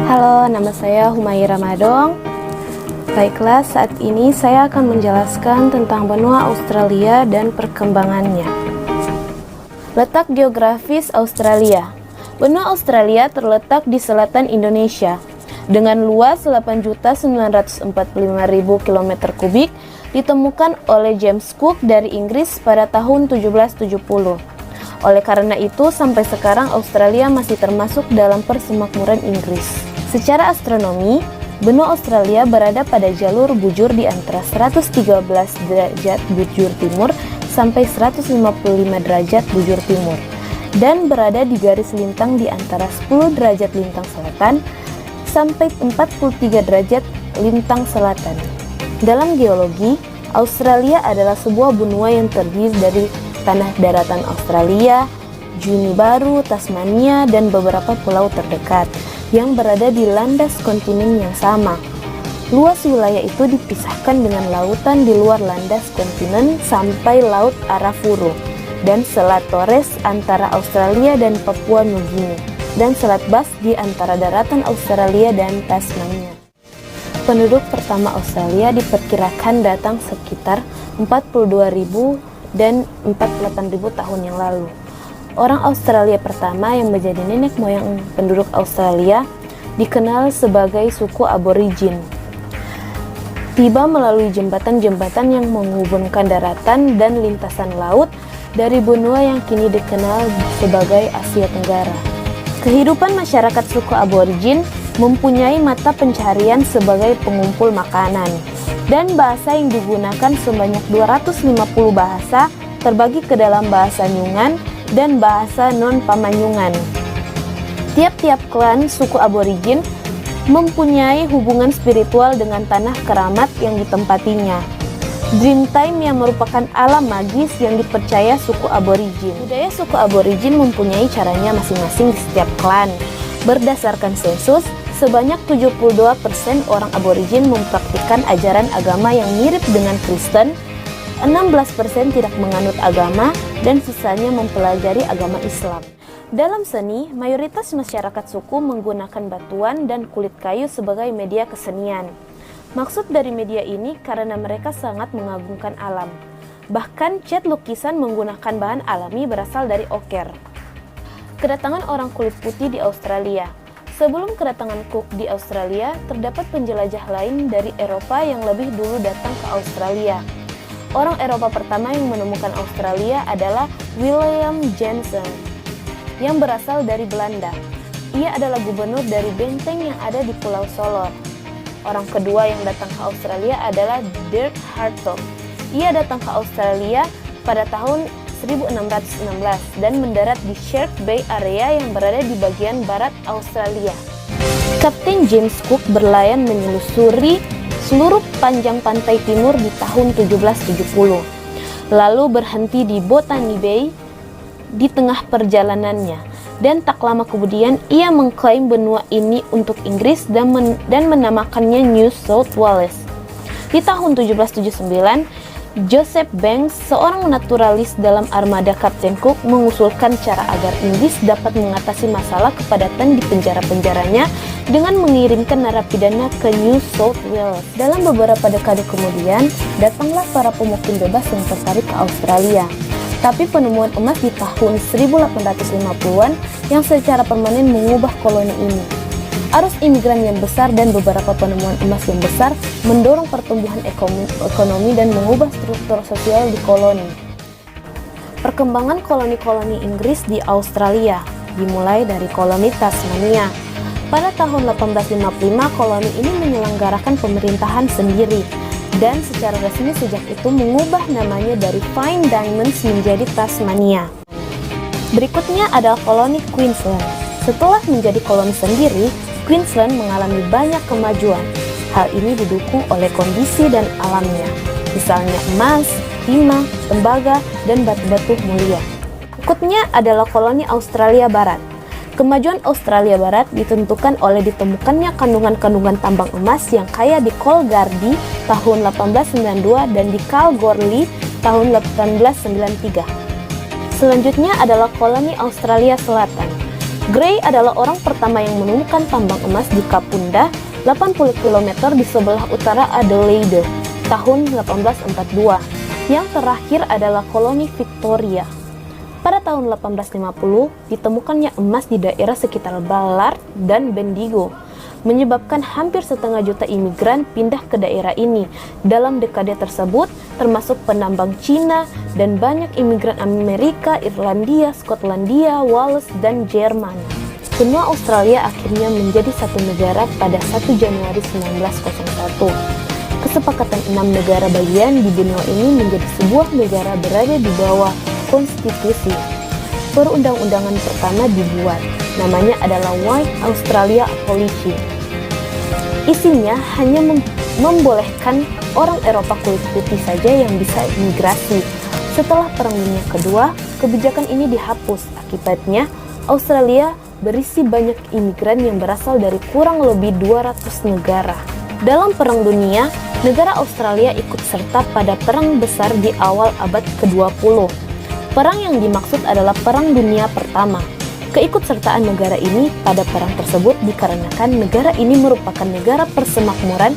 Halo, nama saya Humaira Madong. Baiklah, saat ini saya akan menjelaskan tentang benua Australia dan perkembangannya. Letak geografis Australia. Benua Australia terletak di selatan Indonesia dengan luas 8.945.000 km kubik, ditemukan oleh James Cook dari Inggris pada tahun 1770. Oleh karena itu, sampai sekarang Australia masih termasuk dalam persemakmuran Inggris. Secara astronomi, benua Australia berada pada jalur bujur di antara 113 derajat bujur timur sampai 155 derajat bujur timur, dan berada di garis lintang di antara 10 derajat lintang selatan sampai 43 derajat lintang selatan. Dalam geologi, Australia adalah sebuah benua yang terdiri dari tanah daratan Australia, Juni Baru, Tasmania, dan beberapa pulau terdekat yang berada di landas kontinen yang sama. Luas wilayah itu dipisahkan dengan lautan di luar landas kontinen sampai Laut Arafuru dan Selat Torres antara Australia dan Papua Nugini, dan Selat Bass di antara daratan Australia dan Tasmania. Penduduk pertama Australia diperkirakan datang sekitar 42.000 dan 48.000 tahun yang lalu. Orang Australia pertama yang menjadi nenek moyang penduduk Australia dikenal sebagai suku aborigin. Tiba melalui jembatan-jembatan yang menghubungkan daratan dan lintasan laut dari benua yang kini dikenal sebagai Asia Tenggara. Kehidupan masyarakat suku aborigin mempunyai mata pencaharian sebagai pengumpul makanan, dan bahasa yang digunakan sebanyak 250 bahasa terbagi ke dalam bahasa Nyungan dan bahasa non-Pamanyungan. Tiap-tiap klan suku aborigin mempunyai hubungan spiritual dengan tanah keramat yang ditempatinya. Dreamtime yang merupakan alam magis yang dipercaya suku aborigin. Budaya suku aborigin mempunyai caranya masing-masing di setiap klan. Berdasarkan sensus, sebanyak 72% orang aborigin mempraktikkan ajaran agama yang mirip dengan Kristen, 16% tidak menganut agama, dan sisanya mempelajari agama Islam. Dalam seni, mayoritas masyarakat suku menggunakan batuan dan kulit kayu sebagai media kesenian. Maksud dari media ini karena mereka sangat mengagungkan alam. Bahkan cat lukisan menggunakan bahan alami berasal dari oker. Kedatangan orang kulit putih di Australia. Sebelum kedatangan Cook di Australia, terdapat penjelajah lain dari Eropa yang lebih dulu datang ke Australia. Orang Eropa pertama yang menemukan Australia adalah William Jensen, yang berasal dari Belanda. Ia adalah gubernur dari benteng yang ada di Pulau Solor. Orang kedua yang datang ke Australia adalah Dirk Hartog. Ia datang ke Australia pada tahun 1616 dan mendarat di Shark Bay area yang berada di bagian barat Australia. Kapten James Cook berlayar menyelusuri seluruh panjang pantai timur di tahun 1770, lalu berhenti di Botany Bay di tengah perjalanannya, dan tak lama kemudian ia mengklaim benua ini untuk Inggris dan menamakannya New South Wales. Di tahun 1779, Joseph Banks, seorang naturalis dalam armada Kapten Cook, mengusulkan cara agar Inggris dapat mengatasi masalah kepadatan di penjara-penjaranya dengan mengirimkan narapidana ke New South Wales. Dalam beberapa dekade kemudian, datanglah para pemukim bebas yang tertarik ke Australia. Tapi penemuan emas di tahun 1850-an yang secara permanen mengubah koloni ini. Arus imigran yang besar dan beberapa penemuan emas yang besar mendorong pertumbuhan ekonomi dan mengubah struktur sosial di koloni. Perkembangan koloni-koloni Inggris di Australia dimulai dari koloni Tasmania. Pada tahun 1855, koloni ini menyelenggarakan pemerintahan sendiri dan secara resmi sejak itu mengubah namanya dari Fine Diamonds menjadi Tasmania. Berikutnya adalah koloni Queensland. Setelah menjadi koloni sendiri, Queensland mengalami banyak kemajuan. Hal ini didukung oleh kondisi dan alamnya, misalnya emas, timah, tembaga, dan batu-batu mulia. Berikutnya adalah koloni Australia Barat. Kemajuan Australia Barat ditentukan oleh ditemukannya kandungan-kandungan tambang emas yang kaya di Coolgardie tahun 1892 dan di Kalgoorlie tahun 1893. Selanjutnya adalah koloni Australia Selatan. Gray adalah orang pertama yang menemukan tambang emas di Kapunda, 80 km di sebelah utara Adelaide, tahun 1842. Yang terakhir adalah koloni Victoria. Pada tahun 1850, ditemukannya emas di daerah sekitar Ballard dan Bendigo, menyebabkan hampir setengah juta imigran pindah ke daerah ini. Dalam dekade tersebut, termasuk penambang Cina dan banyak imigran Amerika, Irlandia, Skotlandia, Wales, dan Jerman. Benua Australia akhirnya menjadi satu negara pada 1 Januari 1901. Kesepakatan 6 negara bagian di benua ini menjadi sebuah negara berada di bawah konstitusi. Perundang-undangan pertama dibuat, namanya adalah White Australia Policy. Isinya hanya membolehkan orang Eropa kulit putih saja yang bisa imigrasi. Setelah Perang Dunia Kedua, kebijakan ini dihapus. Akibatnya, Australia berisi banyak imigran yang berasal dari kurang lebih 200 negara. Dalam Perang Dunia, negara Australia ikut serta pada Perang Besar di awal abad ke-20. Perang yang dimaksud adalah Perang Dunia Pertama. Keikutsertaan negara ini pada perang tersebut dikarenakan negara ini merupakan negara persemakmuran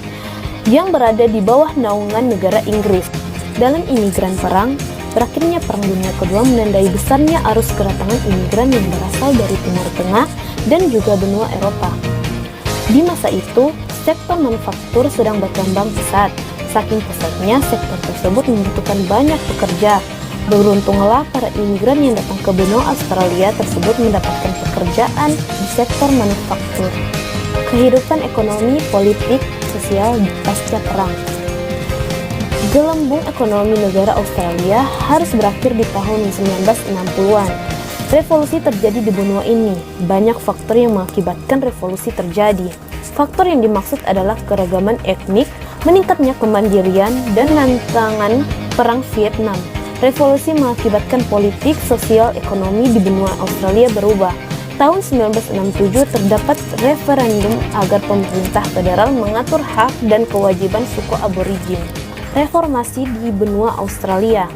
yang berada di bawah naungan negara Inggris. Dalam imigran perang, berakhirnya Perang Dunia Kedua menandai besarnya arus kedatangan imigran yang berasal dari Timur Tengah dan juga benua Eropa. Di masa itu, sektor manufaktur sedang berkembang pesat. Saking pesatnya, sektor tersebut membutuhkan banyak pekerja. Beruntunglah para imigran yang datang ke benua Australia tersebut mendapatkan pekerjaan di sektor manufaktur. Kehidupan ekonomi, politik, sosial pasca perang. Gelembung ekonomi negara Australia harus berakhir di tahun 1960-an. Revolusi terjadi di benua ini. Banyak faktor yang mengakibatkan revolusi terjadi. Faktor yang dimaksud adalah keragaman etnik, meningkatnya kemandirian, dan tantangan perang Vietnam. Revolusi mengakibatkan politik, sosial, ekonomi di benua Australia berubah. Tahun 1967 terdapat referendum agar pemerintah federal mengatur hak dan kewajiban suku aborigin. Reformasi di benua Australia.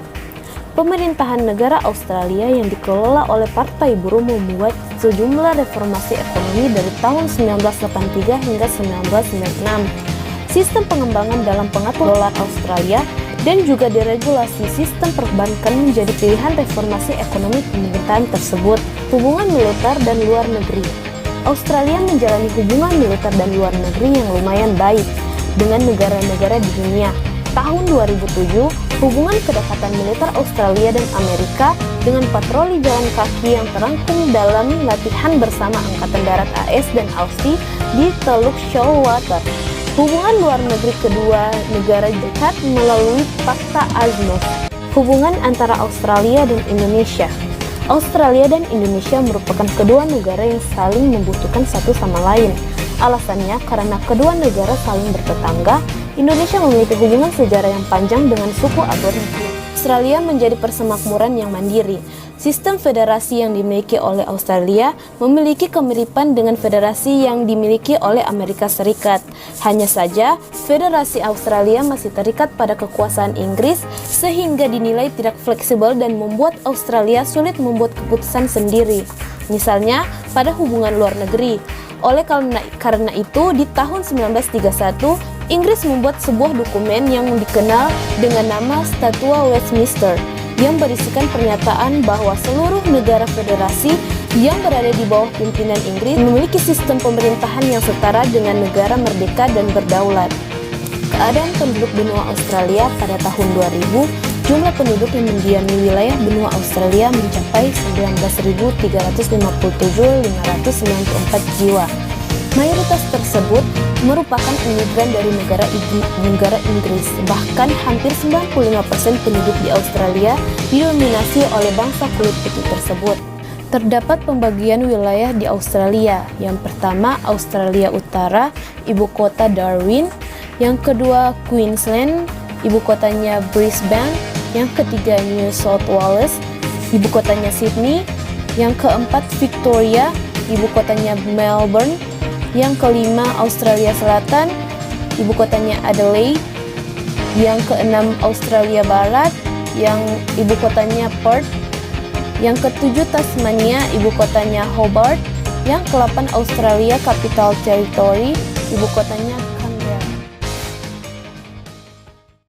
Pemerintahan negara Australia yang dikelola oleh Partai Buruh membuat sejumlah reformasi ekonomi dari tahun 1983 hingga 1996. Sistem pengembangan dalam pengatur dolar Australia dan juga deregulasi sistem perbankan menjadi pilihan reformasi ekonomi pemerintahan tersebut. Hubungan militer dan luar negeri. Australia menjalani hubungan militer dan luar negeri yang lumayan baik dengan negara-negara di dunia. Tahun 2007, hubungan kedekatan militer Australia dan Amerika dengan patroli jalan kaki yang terangkum dalam latihan bersama Angkatan Darat AS dan Aussie di Teluk Shoalwater. Hubungan luar negeri kedua negara dekat melalui Fakta ASMOS. Hubungan antara Australia dan Indonesia. Australia dan Indonesia merupakan kedua negara yang saling membutuhkan satu sama lain. Alasannya karena kedua negara saling bertetangga. Indonesia memiliki hubungan sejarah yang panjang dengan suku Aborigin. Australia menjadi persemakmuran yang mandiri. Sistem federasi yang dimiliki oleh Australia memiliki kemiripan dengan federasi yang dimiliki oleh Amerika Serikat. Hanya saja, federasi Australia masih terikat pada kekuasaan Inggris sehingga dinilai tidak fleksibel dan membuat Australia sulit membuat keputusan sendiri. Misalnya, pada hubungan luar negeri. Oleh karena itu, di tahun 1931, Inggris membuat sebuah dokumen yang dikenal dengan nama Statua Westminster yang berisikan pernyataan bahwa seluruh negara federasi yang berada di bawah pimpinan Inggris memiliki sistem pemerintahan yang setara dengan negara merdeka dan berdaulat. Keadaan penduduk benua Australia pada tahun 2000, jumlah penduduk yang mendiami wilayah benua Australia mencapai 19.357.594 jiwa. Mayoritas tersebut merupakan imigran dari negara Inggris. Bahkan hampir 95% penduduk di Australia didominasi oleh bangsa kulit putih tersebut. Terdapat pembagian wilayah di Australia. Yang pertama, Australia Utara, ibu kota Darwin. Yang kedua, Queensland, ibu kotanya Brisbane. Yang ketiga, New South Wales, ibu kotanya Sydney. Yang keempat, Victoria, ibu kotanya Melbourne. Yang kelima, Australia Selatan, ibu kotanya Adelaide. Yang keenam, Australia Barat, yang ibu kotanya Perth. Yang ketujuh, Tasmania, ibu kotanya Hobart. Yang ke-8 Australia Capital Territory, ibu kotanya